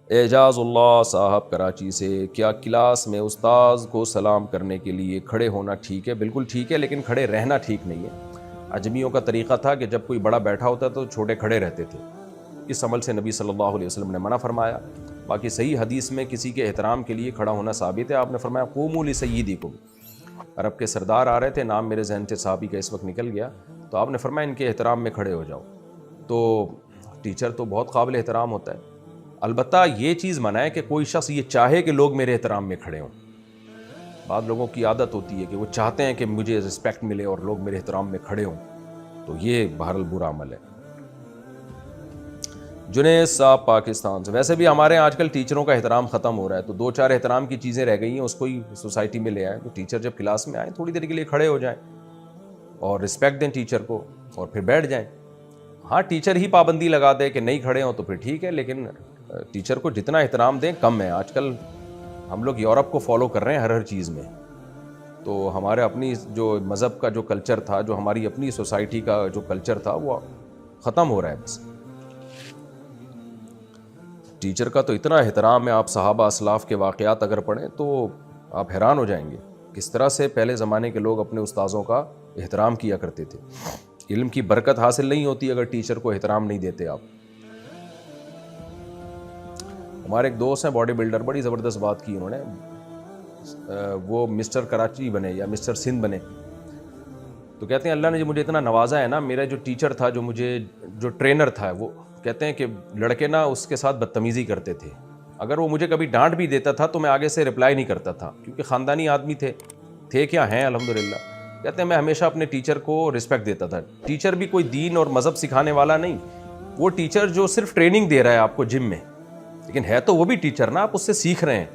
اعجاز اللہ صاحب کراچی سے، کیا کلاس میں استاذ کو سلام کرنے کے لیے کھڑے ہونا ٹھیک ہے؟ بالکل ٹھیک ہے، لیکن کھڑے رہنا ٹھیک نہیں ہے۔ عجمیوں کا طریقہ تھا کہ جب کوئی بڑا بیٹھا ہوتا تو چھوٹے کھڑے رہتے تھے، اس عمل سے نبی صلی اللہ علیہ وسلم نے منع فرمایا۔ باقی صحیح حدیث میں کسی کے احترام کے لیے کھڑا ہونا ثابت ہے، آپ نے فرمایا قوموا لسیدکم۔ عرب کے سردار آ رہے تھے، نام میرے ذہن سے صحابی کا اس وقت نکل گیا، تو آپ نے فرمایا ان کے احترام میں کھڑے ہو جاؤ۔ تو ٹیچر تو بہت قابل احترام ہوتا ہے، البتہ یہ چیز منع ہے کہ کوئی شخص یہ چاہے کہ لوگ میرے احترام میں کھڑے ہوں۔ بعض لوگوں کی عادت ہوتی ہے کہ وہ چاہتے ہیں کہ مجھے رسپیکٹ ملے اور لوگ میرے احترام میں کھڑے ہوں، تو یہ بہرحال برا عمل ہے۔ جنید صاحب پاکستان سے، ویسے بھی ہمارے آج کل ٹیچروں کا احترام ختم ہو رہا ہے، تو دو چار احترام کی چیزیں رہ گئی ہیں، اس کو ہی سوسائٹی میں لے آئیں۔ تو ٹیچر جب کلاس میں آئیں تھوڑی دیر کے لیے کھڑے ہو جائیں اور رسپیکٹ دیں ٹیچر کو، اور پھر بیٹھ جائیں۔ ہاں ٹیچر ہی پابندی لگا دے کہ نہیں کھڑے ہوں تو پھر ٹھیک ہے، لیکن ٹیچر کو جتنا احترام دیں کم ہے۔ آج کل ہم لوگ یورپ کو فالو کر رہے ہیں ہر چیز میں، تو ہمارے اپنی جو مذہب کا جو کلچر تھا، جو ہماری اپنی سوسائٹی کا جو کلچر تھا، وہ ختم ہو رہا ہے۔ بس ٹیچر کا تو اتنا احترام ہے، آپ صحابہ اسلاف کے واقعات اگر پڑھیں تو آپ حیران ہو جائیں گے کس طرح سے پہلے زمانے کے لوگ اپنے استاذوں کا احترام کیا کرتے تھے۔ علم کی برکت حاصل نہیں ہوتی اگر ٹیچر کو احترام نہیں دیتے آپ۔ ہمارے ایک دوست ہیں باڈی بلڈر، بڑی زبردست بات کی انہوں نے، وہ مسٹر کراچی بنے یا مسٹر سندھ بنے، تو کہتے ہیں اللہ نے جو مجھے اتنا نوازا ہے نا، میرا جو ٹیچر تھا، جو ٹرینر تھا، وہ کہتے ہیں کہ لڑکے نا اس کے ساتھ بدتمیزی کرتے تھے، اگر وہ مجھے کبھی ڈانٹ بھی دیتا تھا تو میں آگے سے رپلائی نہیں کرتا تھا، کیونکہ خاندانی آدمی تھے کیا ہیں الحمدللہ۔ کہتے ہیں میں ہمیشہ اپنے ٹیچر کو رسپیکٹ دیتا تھا۔ ٹیچر بھی کوئی دین اور مذہب سکھانے والا نہیں، وہ ٹیچر جو صرف ٹریننگ دے رہا ہے آپ کو جم میں، لیکن ہے تو وہ بھی ٹیچر نا، آپ اس سے سیکھ رہے ہیں۔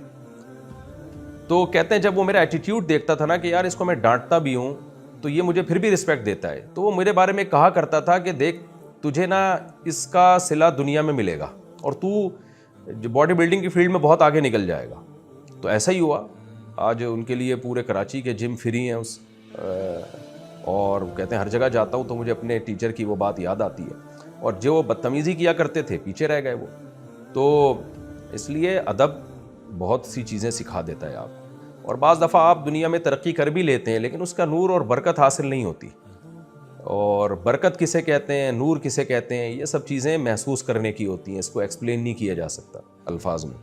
تو کہتے ہیں جب وہ میرا ایٹیٹیوڈ دیکھتا تھا نا کہ یار اس کو میں ڈانٹتا بھی ہوں تو یہ مجھے پھر بھی رسپیکٹ دیتا ہے، تو وہ میرے بارے میں کہا کرتا تھا کہ دیکھ تجھے نا اس کا صلہ دنیا میں ملے گا اور تو جو باڈی بلڈنگ کی فیلڈ میں بہت آگے نکل جائے گا۔ تو ایسا ہی ہوا، آج ان کے لیے پورے کراچی کے جم فری ہیں اور کہتے ہیں ہر جگہ جاتا ہوں تو مجھے اپنے ٹیچر کی وہ بات یاد آتی ہے، اور جو بدتمیزی کیا کرتے تھے پیچھے رہ گئے وہ۔ تو اس لیے ادب بہت سی چیزیں سکھا دیتا ہے آپ، اور بعض دفعہ آپ دنیا میں ترقی کر بھی لیتے ہیں لیکن اس کا نور اور برکت حاصل نہیں ہوتی، اور برکت کسے کہتے ہیں، نور کسے کہتے ہیں، یہ سب چیزیں محسوس کرنے کی ہوتی ہیں، اس کو ایکسپلین نہیں کیا جا سکتا الفاظ میں۔